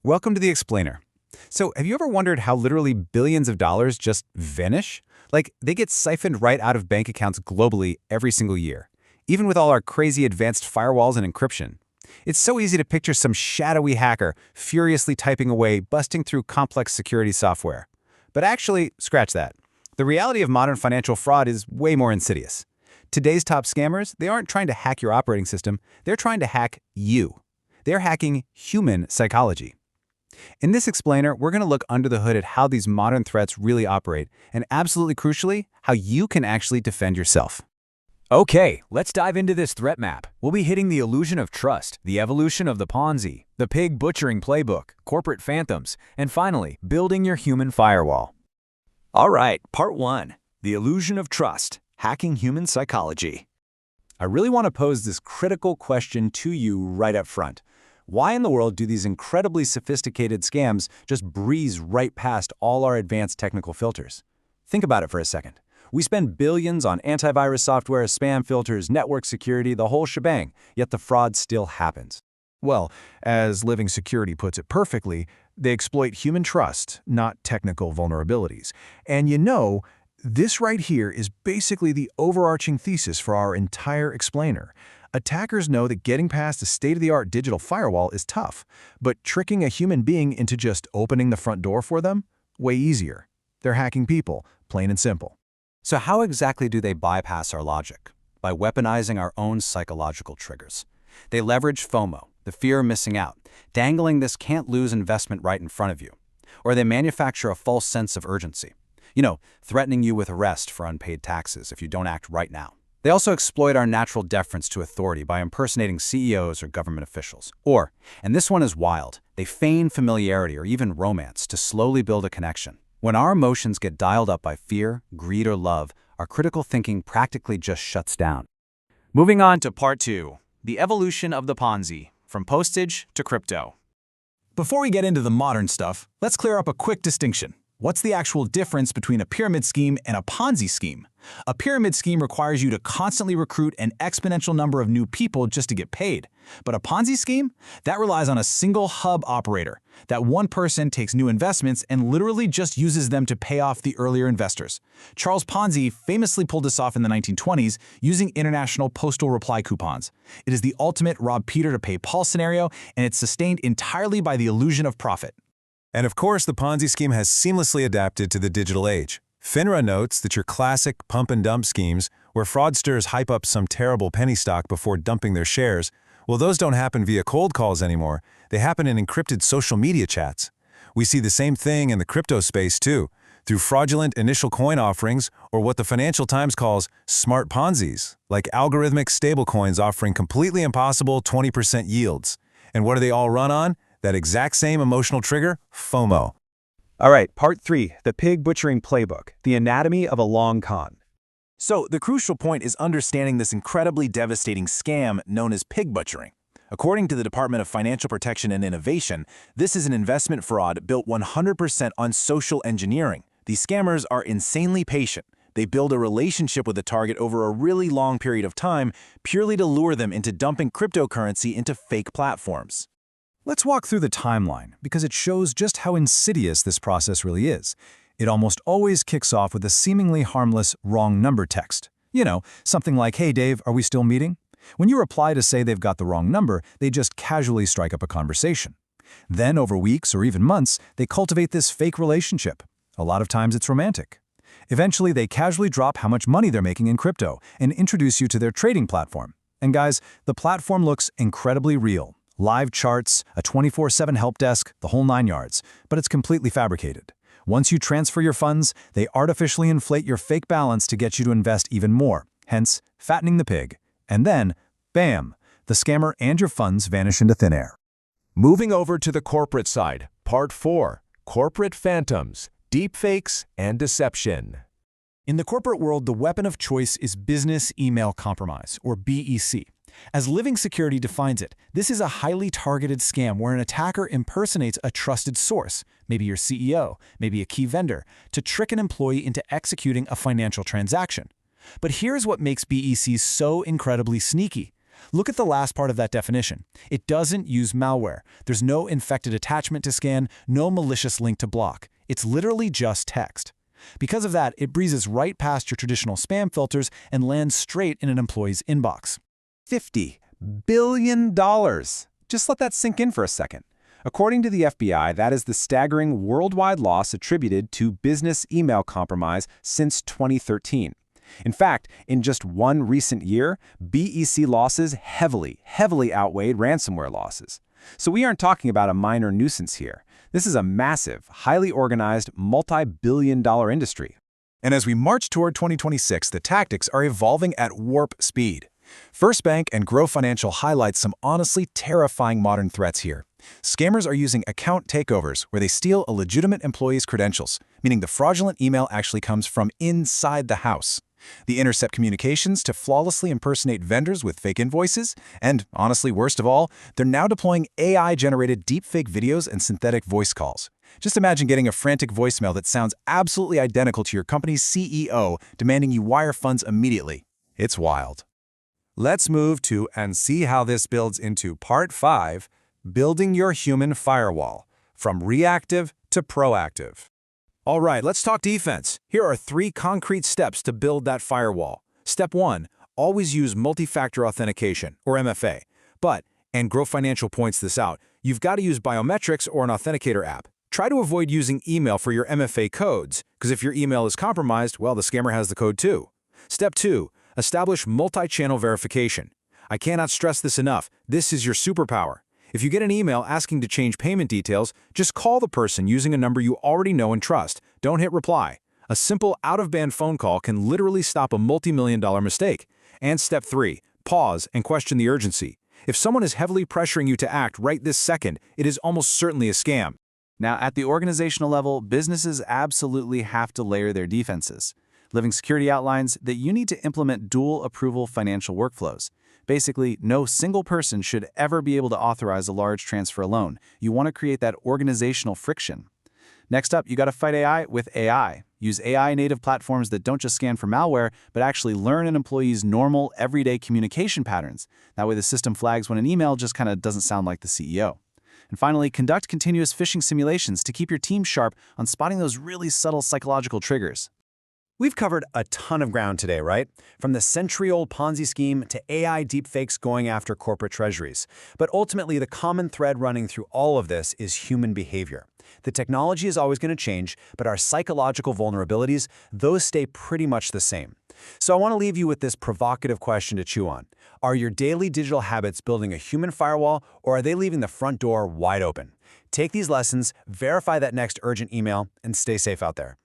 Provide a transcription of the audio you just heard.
Welcome to The Explainer. So, have you ever wondered how literally billions of dollars just vanish? Like, they get siphoned right out of bank accounts globally every single year, even with all our crazy advanced firewalls and encryption. It's so easy to picture some shadowy hacker furiously typing away, busting through complex security software. But actually, scratch that. The reality of modern financial fraud is way more insidious. Today's top scammers, they aren't trying to hack your operating system, they're trying to hack you. They're hacking human psychology. In this explainer, we're going to look under the hood at how these modern threats really operate, and absolutely crucially, how you can actually defend yourself. Okay, let's dive into this threat map. We'll be hitting the illusion of trust, the evolution of the Ponzi, the pig butchering playbook, corporate phantoms, and finally, building your human firewall. All right, part 1, the illusion of trust, hacking human psychology. I really want to pose this critical question to you right up front. Why in the world do these incredibly sophisticated scams just breeze right past all our advanced technical filters? Think about it for a second. We spend billions on antivirus software, spam filters, network security, the whole shebang, yet the fraud still happens. Well, as Living Security puts it perfectly, they exploit human trust, not technical vulnerabilities. And this right here is basically the overarching thesis for our entire explainer. Attackers know that getting past a state-of-the-art digital firewall is tough, but tricking a human being into just opening the front door for them? Way easier. They're hacking people, plain and simple. So how exactly do they bypass our logic? By weaponizing our own psychological triggers. They leverage FOMO, the fear of missing out, dangling this can't-lose investment right in front of you. Or they manufacture a false sense of urgency. Threatening you with arrest for unpaid taxes if you don't act right now. They also exploit our natural deference to authority by impersonating CEOs or government officials. Or, and this one is wild, they feign familiarity or even romance to slowly build a connection. When our emotions get dialed up by fear, greed, or love, our critical thinking practically just shuts down. Moving on to part 2, the evolution of the Ponzi, from postage to crypto. Before we get into the modern stuff, let's clear up a quick distinction. What's the actual difference between a pyramid scheme and a Ponzi scheme? A pyramid scheme requires you to constantly recruit an exponential number of new people just to get paid. But a Ponzi scheme? That relies on a single hub operator. That one person takes new investments and literally just uses them to pay off the earlier investors. Charles Ponzi famously pulled this off in the 1920s using international postal reply coupons. It is the ultimate rob Peter to pay Paul scenario, and it's sustained entirely by the illusion of profit. And of course, the Ponzi scheme has seamlessly adapted to the digital age. FINRA notes that your classic pump-and-dump schemes, where fraudsters hype up some terrible penny stock before dumping their shares, well, those don't happen via cold calls anymore. They happen in encrypted social media chats. We see the same thing in the crypto space, too, through fraudulent initial coin offerings or what the Financial Times calls smart Ponzis, like algorithmic stablecoins offering completely impossible 20% yields. And what do they all run on? That exact same emotional trigger, FOMO. All right, part 3, the pig butchering playbook, the anatomy of a long con. So, the crucial point is understanding this incredibly devastating scam known as pig butchering. According to the Department of Financial Protection and Innovation, this is an investment fraud built 100% on social engineering. These scammers are insanely patient. They build a relationship with the target over a really long period of time purely to lure them into dumping cryptocurrency into fake platforms. Let's walk through the timeline, because it shows just how insidious this process really is. It almost always kicks off with a seemingly harmless wrong number text. Something like, "Hey Dave, are we still meeting?" When you reply to say they've got the wrong number, they just casually strike up a conversation. Then, over weeks or even months, they cultivate this fake relationship. A lot of times it's romantic. Eventually, they casually drop how much money they're making in crypto and introduce you to their trading platform. And guys, the platform looks incredibly real. Live charts, a 24/7 help desk, the whole 9 yards, but it's completely fabricated. Once you transfer your funds, they artificially inflate your fake balance to get you to invest even more, hence fattening the pig. And then, bam, the scammer and your funds vanish into thin air. Moving over to the corporate side, part 4, corporate phantoms, deepfakes, and deception. In the corporate world, the weapon of choice is business email compromise, or BEC. As Living Security defines it, this is a highly targeted scam where an attacker impersonates a trusted source, maybe your CEO, maybe a key vendor, to trick an employee into executing a financial transaction. But here's what makes BEC so incredibly sneaky. Look at the last part of that definition. It doesn't use malware. There's no infected attachment to scan, no malicious link to block. It's literally just text. Because of that, it breezes right past your traditional spam filters and lands straight in an employee's inbox. $50 billion. Just let that sink in for a second. According to the FBI, that is the staggering worldwide loss attributed to business email compromise since 2013. In fact, in just one recent year, BEC losses heavily outweighed ransomware losses. So we aren't talking about a minor nuisance here. This is a massive, highly organized, multi-billion-dollar industry. And as we march toward 2026, the tactics are evolving at warp speed. First Bank and Grow Financial highlight some honestly terrifying modern threats here. Scammers are using account takeovers where they steal a legitimate employee's credentials, meaning the fraudulent email actually comes from inside the house. They intercept communications to flawlessly impersonate vendors with fake invoices, and honestly, worst of all, they're now deploying AI-generated deepfake videos and synthetic voice calls. Just imagine getting a frantic voicemail that sounds absolutely identical to your company's CEO demanding you wire funds immediately. It's wild. Let's move to and see how this builds into Part 5, Building Your Human Firewall, from reactive to proactive. All right, let's talk defense. Here are 3 concrete steps to build that firewall. Step 1, always use multi-factor authentication, or MFA. But, and Grow Financial points this out, you've got to use biometrics or an authenticator app. Try to avoid using email for your MFA codes, because if your email is compromised, well, the scammer has the code too. Step 2, establish multi-channel verification. I cannot stress this enough. This is your superpower. If you get an email asking to change payment details, just call the person using a number you already know and trust. Don't hit reply. A simple out-of-band phone call can literally stop a multi-million-dollar mistake. And step 3, pause and question the urgency. If someone is heavily pressuring you to act right this second, it is almost certainly a scam. Now, at the organizational level, businesses absolutely have to layer their defenses. Living Security outlines that you need to implement dual approval financial workflows. Basically, no single person should ever be able to authorize a large transfer alone. You want to create that organizational friction. Next up, you got to fight AI with AI. Use AI-native platforms that don't just scan for malware, but actually learn an employee's normal, everyday communication patterns. That way the system flags when an email just kind of doesn't sound like the CEO. And finally, conduct continuous phishing simulations to keep your team sharp on spotting those really subtle psychological triggers. We've covered a ton of ground today, right? From the century-old Ponzi scheme to AI deepfakes going after corporate treasuries. But ultimately, the common thread running through all of this is human behavior. The technology is always going to change, but our psychological vulnerabilities, those stay pretty much the same. So I want to leave you with this provocative question to chew on. Are your daily digital habits building a human firewall, or are they leaving the front door wide open? Take these lessons, verify that next urgent email, and stay safe out there.